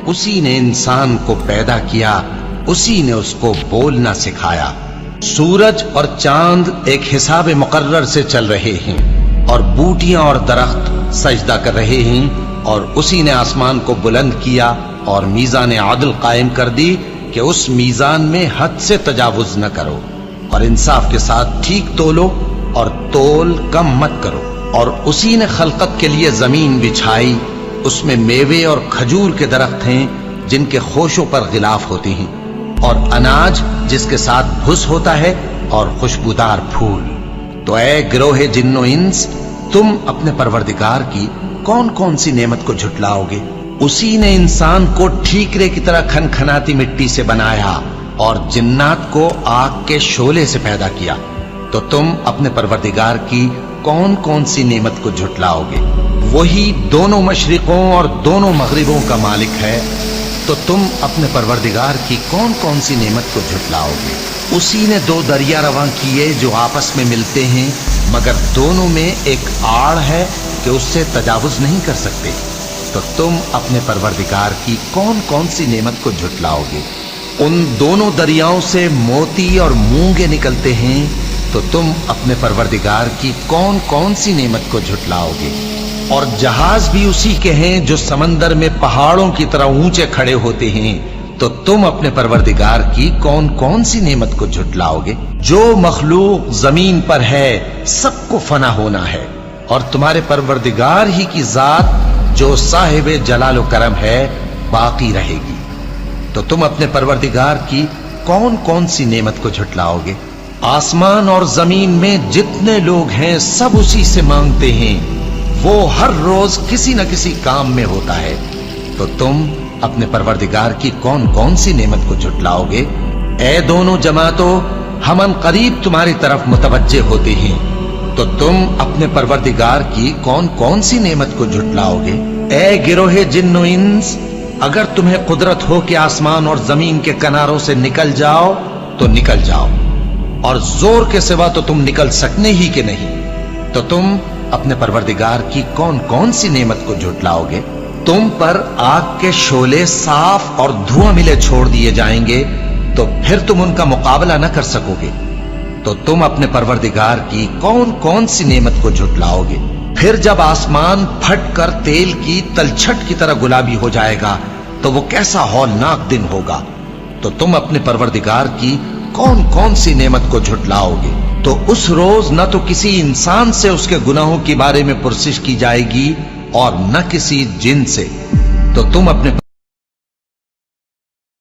اسی نے انسان کو پیدا کیا، اسی نے اس کو بولنا سکھایا۔ سورج اور چاند ایک حساب مقرر سے چل رہے ہیں، اور بوٹیاں اور درخت سجدہ کر رہے ہیں، اور اسی نے آسمان کو بلند کیا اور میزان عدل قائم کر دی کہ اس میزان میں حد سے تجاوز نہ کرو، اور انصاف کے ساتھ ٹھیک تولو اور تول کم مت کرو۔ اور اسی نے خلقت کے لیے زمین بچھائی، اس میں میوے اور کھجور کے درخت ہیں جن کے خوشوں پر غلاف ہوتے ہیں، اور اناج جس کے ساتھ بھس ہوتا ہے، اور خوشبودار پھول۔ تو اے گروہ جن و انس، تم اپنے پروردگار کی کون کون سی نعمت کو جھٹلاؤ گے؟ اسی نے انسان کو ٹھیکرے کی طرح کھنکھناتی مٹی سے بنایا اور جنات کو آگ کے شعلے سے پیدا کیا، تو تم اپنے پروردگار کی کون کون سی نعمت کو جھٹلاؤ گے؟ وہی دونوں مشرقوں اور دونوں مغربوں کا مالک ہے، تو تم اپنے پروردگار کی کون کون سی نعمت کو جھٹلاؤ گے؟ اسی نے دو دریا رواں کیے جو آپس میں ملتے ہیں، مگر دونوں میں ایک آڑ ہے کہ اس سے تجاوز نہیں کر سکتے، تو تم اپنے پروردگار کی کون کون سی نعمت کو جھٹلاؤ گے؟ ان دونوں دریاؤں سے موتی اور مونگے نکلتے ہیں، تو تم اپنے پروردگار کی کون کون سی نعمت کو جھٹلاؤ گے؟ اور جہاز بھی اسی کے ہیں جو سمندر میں پہاڑوں کی طرح اونچے کھڑے ہوتے ہیں، تو تم اپنے پروردگار کی کون کون سی نعمت کو جھٹلاؤ گے؟ جو مخلوق زمین پر ہے سب کو فنا ہونا ہے، اور تمہارے پروردگار ہی کی ذات جو صاحب جلال و کرم ہے باقی رہے گی۔ تو تم اپنے پروردگار کی کون کون سی نعمت کو جھٹلاؤ گے؟ آسمان اور زمین میں جتنے لوگ ہیں سب اسی سے مانگتے ہیں، وہ ہر روز کسی نہ کسی کام میں ہوتا ہے، تو تم اپنے پروردگار کی کون کون سی نعمت کو جھٹلاؤ گے؟ اے دونوں جماعتوں، ہم ان قریب تمہاری طرف متوجہ ہوتے ہیں، تو تم اپنے پروردگار کی کون کون سی نعمت کو جھٹلاؤ گے؟ اے گروہ جن و انس، اگر تمہیں قدرت ہو کہ آسمان اور زمین کے کناروں سے نکل جاؤ تو نکل جاؤ، اور زور کے سوا تو تم نکل سکنے ہی کہ نہیں، تو تم اپنے پروردگار کی کون کون سی نعمت کو جھٹلاؤ گے؟ تم پر آگ کے شعلے صاف اور دھواں ملے چھوڑ دیے جائیں گے، تو پھر تم ان کا مقابلہ نہ کر سکو گے، تو تم اپنے پروردگار کی کون کون سی نعمت کو جھٹلاؤ گے؟ پھر جب آسمان پھٹ کر تیل کی تلچھٹ کی طرح گلابی ہو جائے گا تو وہ کیسا ہولناک دن ہوگا، تو تم اپنے پروردگار کی کون کون سی نعمت کو جھٹلاؤ گے؟ تو اس روز نہ تو کسی انسان سے اس کے گناہوں کے بارے میں پرسش کی جائے گی اور نہ کسی جن سے، تو تم اپنے